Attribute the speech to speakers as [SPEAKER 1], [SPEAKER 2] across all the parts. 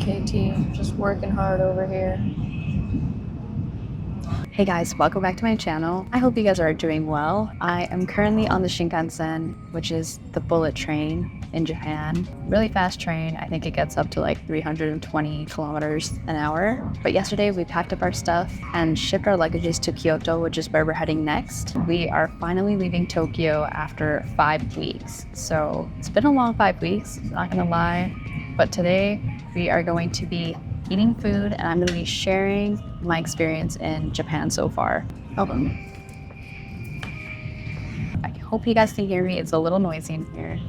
[SPEAKER 1] KT, just working hard over here.
[SPEAKER 2] Hey guys, welcome back to my channel. I hope you guys are doing well. I am currently on the Shinkansen, which is the bullet train in Japan. Really fast train. I think it gets up to like 320 kilometers an hour. But yesterday we packed up our stuff and shipped our luggages to Kyoto, which is where we're heading next. We are finally leaving Tokyo after 5 weeks. So it's been a long 5 weeks, not gonna lie. But today we are going to be eating food, and I'm going to be sharing my experience in Japan so far. Hold on. I hope you guys can hear me. It's a little noisy in here.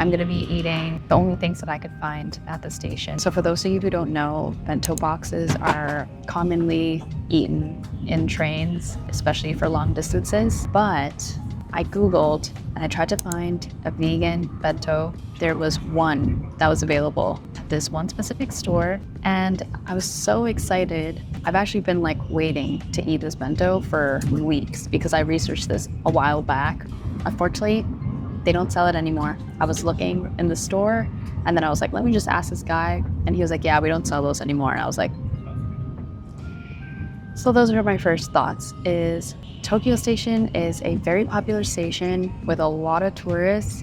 [SPEAKER 2] I'm going to be eating the only things that I could find at the station. So for those of you who don't know, bento boxes are commonly eaten in trains, especially for long distances. But I Googled and I tried to find a vegan bento. There was one that was available at this one specific store, and I was so excited. I've actually been like waiting to eat this bento for weeks because I researched this a while back. Unfortunately, they don't sell it anymore. I was looking in the store and then I was like, let me just ask this guy. And he was like, yeah, we don't sell those anymore. And I was like, so those are my first thoughts. Is Tokyo Station is a very popular station with a lot of tourists,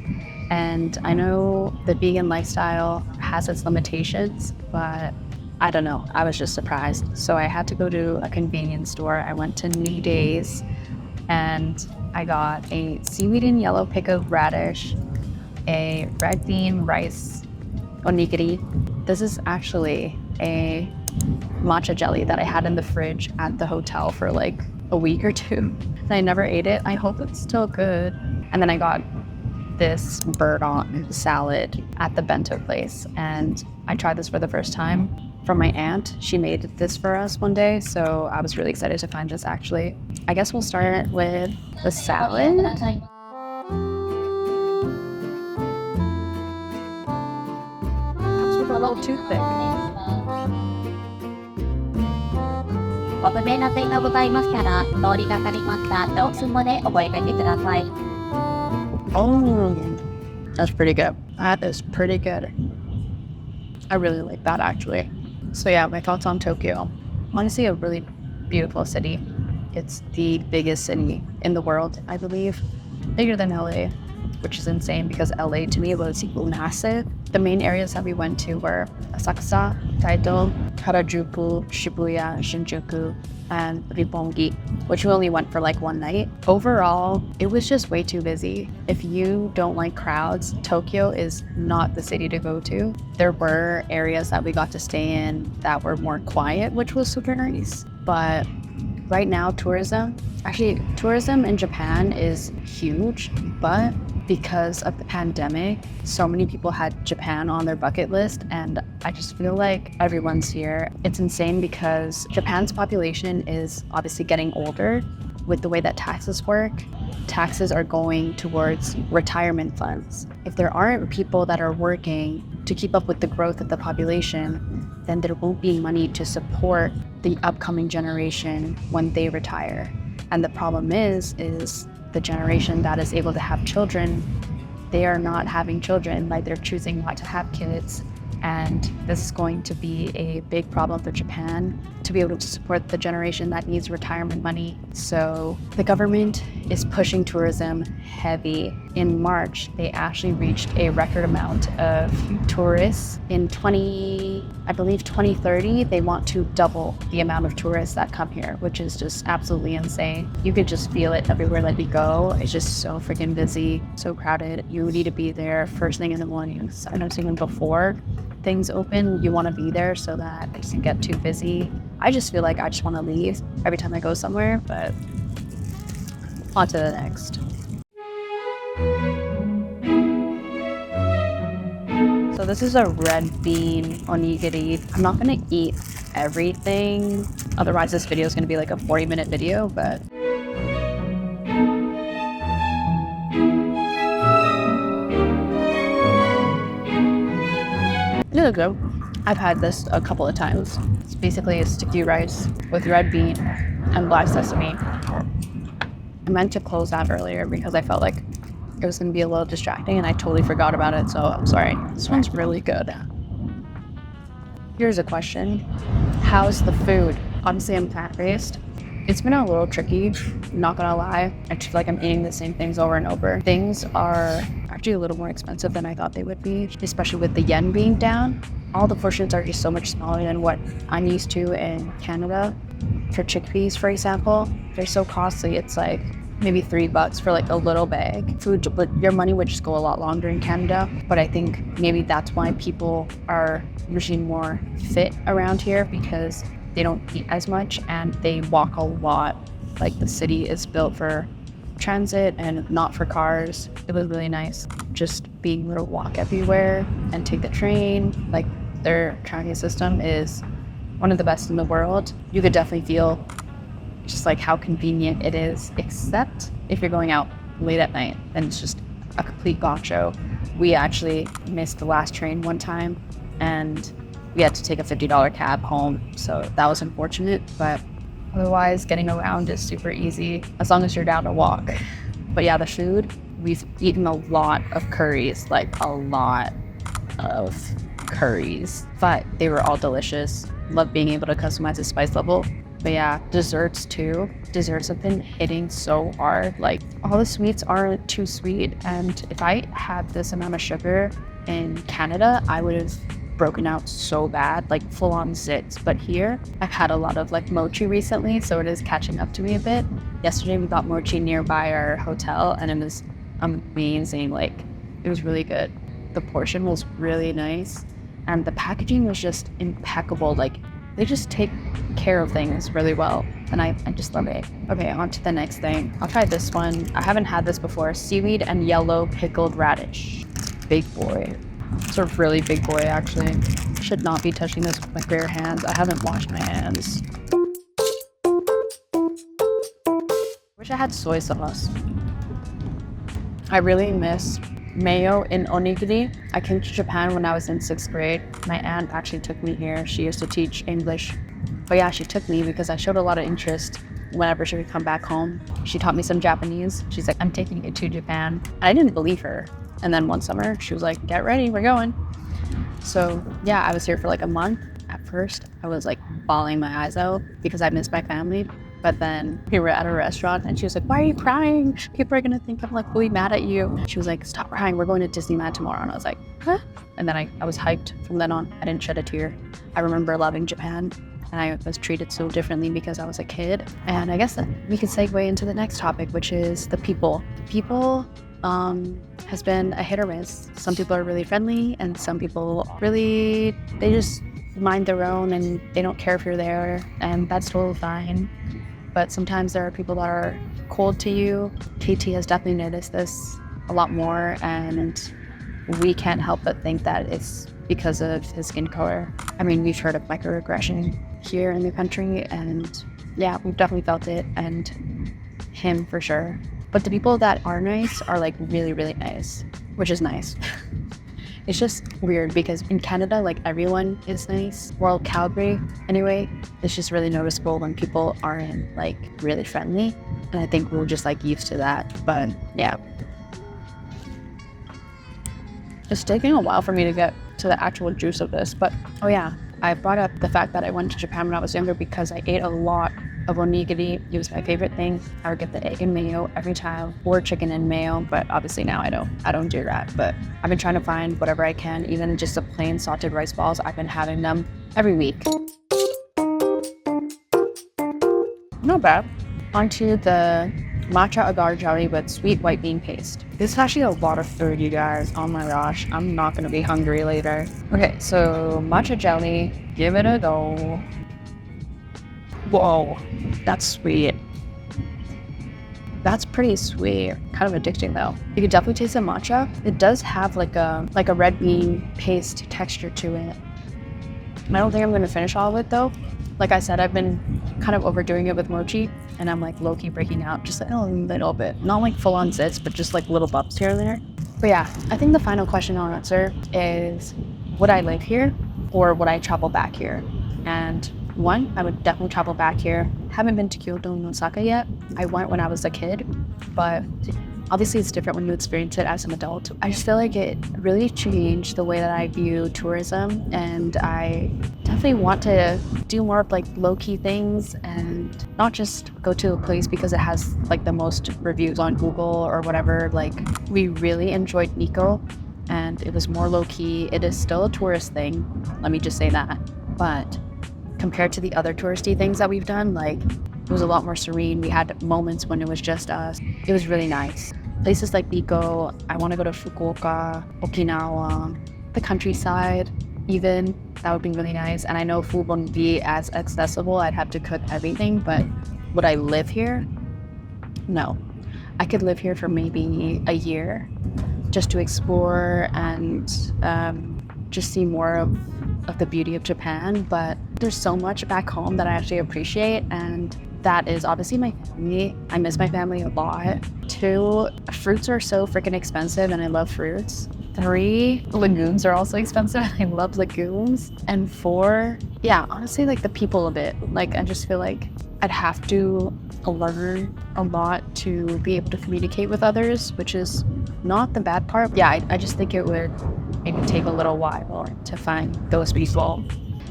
[SPEAKER 2] and I know the vegan lifestyle has its limitations, but I don't know, I was just surprised. So I had to go to a convenience store. I went to New Days and I got a seaweed and yellow pickled radish, a red bean rice onigiri. This is actually a matcha jelly that I had in the fridge at the hotel for like a week or two. And I never ate it. I hope it's still good. And then I got this bird on salad at the bento place. And I tried this for the first time from my aunt. She made this for us one day. So I was really excited to find this actually. I guess we'll start with the salad. It's a little too thick.
[SPEAKER 3] お不明な点がございましたら、通りがかりましたおすまでお声掛けください。
[SPEAKER 2] Oh, that's pretty good. That is pretty good. I really like that actually. So yeah, my thoughts on Tokyo. Honestly, a really beautiful city. It's the biggest city in the world, I believe. Bigger than LA, which is insane because LA to me was massive. The main areas that we went to were Asakusa, Taito, Harajuku, Shibuya, Shinjuku, and Roppongi, which we only went for like one night. Overall, it was just way too busy. If you don't like crowds, Tokyo is not the city to go to. There were areas that we got to stay in that were more quiet, which was super nice. But right now, tourism in Japan is huge, but because of the pandemic, so many people had Japan on their bucket list, and I just feel like everyone's here. It's insane because Japan's population is obviously getting older. With the way that taxes work, taxes are going towards retirement funds. If there aren't people that are working to keep up with the growth of the population, then there won't be money to support the upcoming generation when they retire. And the problem is the generation that is able to have children, they are not having children, like they're choosing not to have kids. And this is going to be a big problem for Japan to be able to support the generation that needs retirement money. So the government is pushing tourism heavy. In March, they actually reached a record amount of tourists. In 2030, they want to double the amount of tourists that come here, which is just absolutely insane. You could just feel it everywhere that we go. It's just so freaking busy, so crowded. You need to be there first thing in the morning. Sometimes even before things open, you want to be there so that it doesn't get too busy. I just feel like I just want to leave every time I go somewhere, but on to the next. So this is a red bean onigiri. I'm not going to eat everything, otherwise this video is going to be like a 40-minute video, but it'll go. I've had this a couple of times. It's basically a sticky rice with red bean and black sesame. I meant to close that earlier because I felt like it was going to be a little distracting and I totally forgot about it, so I'm sorry. This one's really good. Here's a question. How's the food? Obviously, I'm plant-based. It's been a little tricky, not gonna lie. I just feel like I'm eating the same things over and over. Things are actually a little more expensive than I thought they would be, especially with the yen being down. All the portions are just so much smaller than what I'm used to in Canada. For chickpeas, for example, they're so costly. It's like maybe $3 for like a little bag. Food, but your money would just go a lot longer in Canada. But I think maybe that's why people are usually more fit around here, because they don't eat as much and they walk a lot. Like the city is built for transit and not for cars. It was really nice just being able to walk everywhere and take the train. Like their transit system is one of the best in the world. You could definitely feel just like how convenient it is, except if you're going out late at night, then it's just a complete gong show. We actually missed the last train one time and we had to take a $50 cab home, so that was unfortunate, but otherwise getting around is super easy as long as you're down to walk. But yeah, the food, we've eaten a lot of curries, like a lot of curries, but they were all delicious. Love being able to customize the spice level. But yeah, desserts too. Desserts have been hitting so hard. Like all the sweets aren't too sweet, and if I had this amount of sugar in Canada, I would have broken out so bad, like full on zits. But here I've had a lot of like mochi recently, so it is catching up to me a bit. Yesterday we got mochi nearby our hotel and it was amazing. Like it was really good. The portion was really nice and the packaging was just impeccable. Like they just take care of things really well and I just love it. Okay, on to the next thing. I'll try this one. I haven't had this before. Seaweed and yellow pickled radish. Big boy. It's a really big boy, actually. Should not be touching this with my bare hands. I haven't washed my hands. Wish I had soy sauce. I really miss mayo in onigiri. I came to Japan when I was in 6th grade. My aunt actually took me here. She used to teach English. But yeah, she took me because I showed a lot of interest whenever she would come back home. She taught me some Japanese. She's like, I'm taking you to Japan. I didn't believe her. And then one summer, she was like, get ready, we're going. So yeah, I was here for like a month. At first, I was like bawling my eyes out because I missed my family. But then we were at a restaurant and she was like, why are you crying? People are gonna think I'm like really mad at you. She was like, stop crying, we're going to Disneyland tomorrow. And I was like, huh? And then I was hyped from then on. I didn't shed a tear. I remember loving Japan and I was treated so differently because I was a kid. And I guess that we could segue into the next topic, which is the people. The people has been a hit or miss. Some people are really friendly and some people really, they just mind their own and they don't care if you're there, and that's totally fine. But sometimes there are people that are cold to you. KT has definitely noticed this a lot more, and we can't help but think that it's because of his skin color. I mean, we've heard of microaggression here in the country, and yeah, we've definitely felt it, and him for sure. But the people that are nice are like really, really nice, which is nice. It's just weird because in Canada, like everyone is nice. Well, Calgary anyway, it's just really noticeable when people aren't like really friendly. And I think we're just like used to that, but yeah. It's taking a while for me to get to the actual juice of this, but oh yeah, I brought up the fact that I went to Japan when I was younger because I ate a lot of onigiri. It was my favorite thing. I would get the egg and mayo every time, or chicken and mayo, but obviously now I don't do that. But I've been trying to find whatever I can, even just the plain salted rice balls. I've been having them every week. Not bad. Onto the matcha agar jelly with sweet white bean paste. This is actually a lot of food, you guys. Oh my gosh, I'm not gonna be hungry later. Okay, so matcha jelly, give it a go. Whoa, that's sweet. That's pretty sweet. Kind of addicting though. You could definitely taste the matcha. It does have like a red bean paste texture to it. I don't think I'm gonna finish all of it though. Like I said, I've been kind of overdoing it with mochi, and I'm like low-key breaking out just a little bit. Not like full-on zits, but just like little bumps here and there. But yeah, I think the final question I'll answer is, would I live here or would I travel back here? And one, I would definitely travel back here. Haven't been to Kyoto and Osaka yet. I went when I was a kid, but obviously it's different when you experience it as an adult. I just feel like it really changed the way that I view tourism, and I definitely definitely want to do more of like low-key things and not just go to a place because it has like the most reviews on Google or whatever. Like, we really enjoyed Nico and it was more low-key. It is still a tourist thing, let me just say that. But compared to the other touristy things that we've done, like, it was a lot more serene. We had moments when it was just us. It was really nice. Places like Nico, I want to go to Fukuoka, Okinawa, the countryside, even. That would be really nice. And I know food wouldn't be as accessible. I'd have to cook everything, but would I live here? No. I could live here for maybe a year just to explore and just see more of the beauty of Japan. But there's so much back home that I actually appreciate, and that is obviously my family. I miss my family a lot. 2, fruits are so freaking expensive and I love fruits. 3, legumes are also expensive. I love legumes. And 4, yeah, honestly, like the people a bit. Like, I just feel like I'd have to learn a lot to be able to communicate with others, which is not the bad part. Yeah, I just think it would maybe take a little while to find those people.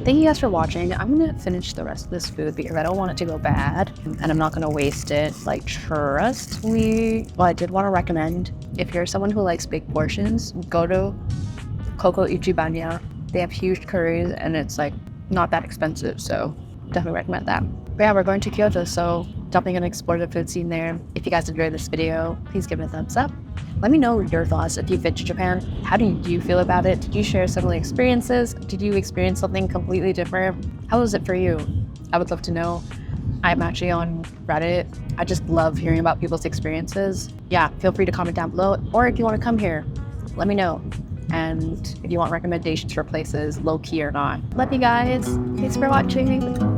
[SPEAKER 2] Thank you guys for watching. I'm gonna finish the rest of this food because I don't want it to go bad and I'm not gonna waste it. Like, trust me. Well, I did want to recommend, if you're someone who likes big portions, go to Koko Ichibanya. They have huge curries and it's like not that expensive, so definitely recommend that. But yeah, we're going to Kyoto, so definitely gonna explore the food scene there. If you guys enjoyed this video, please give it a thumbs up. Let me know your thoughts if you've been to Japan. How do you feel about it? Did you share similar experiences? Did you experience something completely different? How was it for you? I would love to know. I'm actually on Reddit. I just love hearing about people's experiences. Yeah, feel free to comment down below. Or if you want to come here, let me know. And if you want recommendations for places, low key or not. Love you guys. Thanks for watching.